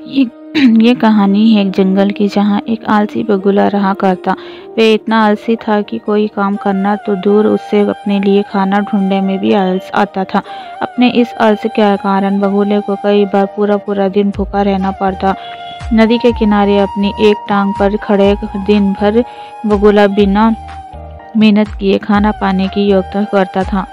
ये ये कहानी है एक जंगल की, जहाँ एक आलसी बगुला रहा करता। वह इतना आलसी था कि कोई काम करना तो दूर, उससे अपने लिए खाना ढूंढने में भी आलस आता था। अपने इस आलस के कारण बगुले को कई बार पूरा पूरा दिन भूखा रहना पड़ता। नदी के किनारे अपनी एक टांग पर खड़े दिन भर बगुला बिना मेहनत किए खाना पाने की योजना करता था।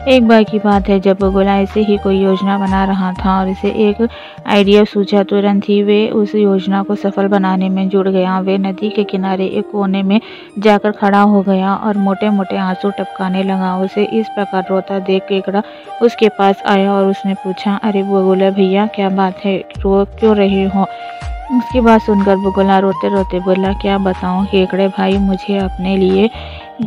एक बार की बात है, जब बगुला ऐसे ही कोई योजना बना रहा था और इसे एक आइडिया सूझा। तुरंत ही वे उस योजना को सफल बनाने में जुट गया। वे नदी के किनारे एक कोने में जाकर खड़ा हो गया और मोटे मोटे आंसू टपकाने लगा। उसे इस प्रकार रोता देख केकड़ा उसके पास आया और उसने पूछा, अरे बगुला भैया, क्या बात है, रो क्यों रहे हो? उसकी बात सुनकर बगुला रोते रोते बोला, क्या बताऊं केकड़े भाई, मुझे अपने लिए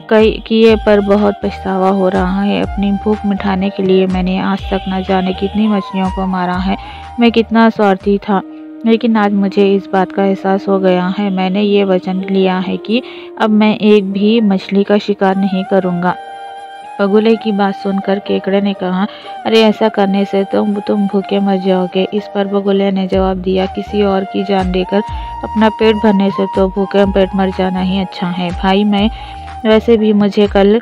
कई किए पर बहुत पछतावा हो रहा है। अपनी भूख मिटाने के लिए मैंने आज तक न जाने कितनी मछलियों को मारा है। मैं कितना स्वार्थी था, लेकिन आज मुझे इस बात का एहसास हो गया है। मैंने ये वचन लिया है कि अब मैं एक भी मछली का शिकार नहीं करूँगा। बगुले की बात सुनकर केकड़े ने कहा, अरे ऐसा करने से तुम भूखे मर जाओगे। इस पर बगुले ने जवाब दिया, किसी और की जान लेकर अपना पेट भरने से तो भूखे पेट मर जाना ही अच्छा है। भाई, मैं वैसे भी मुझे कल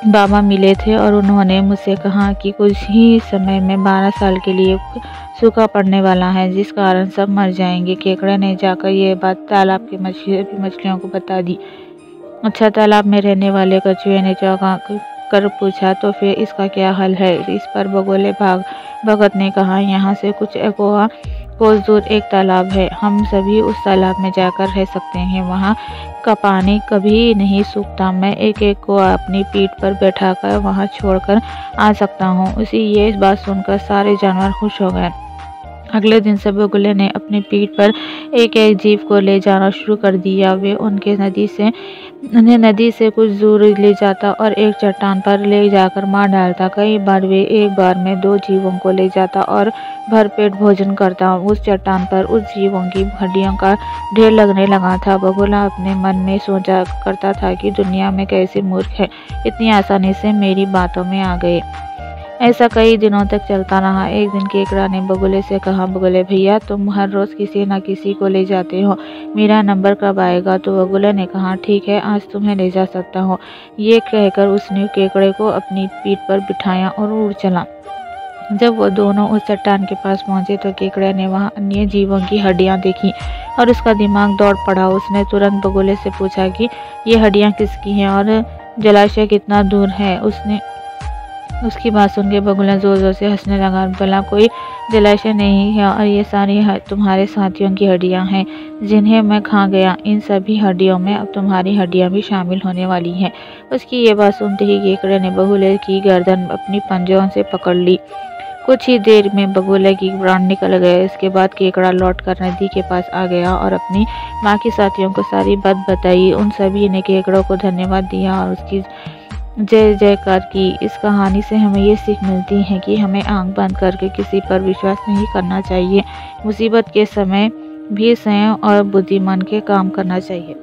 बाबा मिले थे और उन्होंने मुझसे कहा कि कुछ ही समय में 12 साल के लिए सूखा पड़ने वाला है, जिस कारण सब मर जाएंगे। केकड़े ने जाकर ये बात तालाब के मछलियों को बता दी। अच्छा, तालाब में रहने वाले कछुए ने चौंका कर पूछा, तो फिर इसका क्या हल है? इस पर बगुले भगत ने कहा, यहाँ से कुछ कोस दूर एक तालाब है। हम सभी उस तालाब में जाकर रह सकते हैं। वहाँ का पानी कभी नहीं सूखता। मैं एक एक को अपनी पीठ पर बैठाकर वहाँ छोड़कर आ सकता हूँ। उसी ये बात सुनकर सारे जानवर खुश हो गए। अगले दिन से बगुले ने अपनी पीठ पर एक एक जीव को ले जाना शुरू कर दिया। वे उन्हें नदी से कुछ दूर ले जाता और एक चट्टान पर ले जाकर मार डालता। कई बार वे एक बार में 2 जीवों को ले जाता और भरपेट भोजन करता। उस चट्टान पर उस जीवों की हड्डियों का ढेर लगने लगा था। बगुला अपने मन में सोचा करता था कि दुनिया में कैसे मूर्ख है, इतनी आसानी से मेरी बातों में आ गए। ऐसा कई दिनों तक चलता रहा। एक दिन केकड़ा ने बगुले से कहा, बगुले भैया, तुम हर रोज किसी न किसी को ले जाते हो, मेरा नंबर कब आएगा? तो बगुले ने कहा, ठीक है, आज तुम्हें ले जा सकता हूँ। ये कहकर उसने केकड़े को अपनी पीठ पर बिठाया और उड़ चला। जब वो दोनों उस चट्टान के पास पहुंचे तो केकड़े ने वहां अन्य जीवों की हड्डियां देखी और उसका दिमाग दौड़ पड़ा। उसने तुरंत बगुले से पूछा कि ये हड्डियां किसकी हैं और जलाशय कितना दूर है? उसकी बात सुन के बगुला जोर जोर से हंसने लगा। बोला, कोई जलाशय नहीं है और ये सारी तुम्हारे साथियों की हड्डियां हैं, जिन्हें मैं खा गया। इन सभी हड्डियों में अब तुम्हारी हड्डियां भी शामिल होने वाली हैं। उसकी ये बात सुनते ही केकड़े ने बगुले की गर्दन अपनी पंजों से पकड़ ली। कुछ ही देर में बगुले की प्राण निकल गए। इसके बाद केकड़ा लौटकर नदी के पास आ गया और अपनी बाकी साथियों को सारी बात बताई। उन सभी ने केकड़ों को धन्यवाद दिया और उसकी जय जयकार की। इस कहानी से हमें ये सीख मिलती है कि हमें आंख बंद करके किसी पर विश्वास नहीं करना चाहिए। मुसीबत के समय भी संयम और बुद्धिमान के काम करना चाहिए।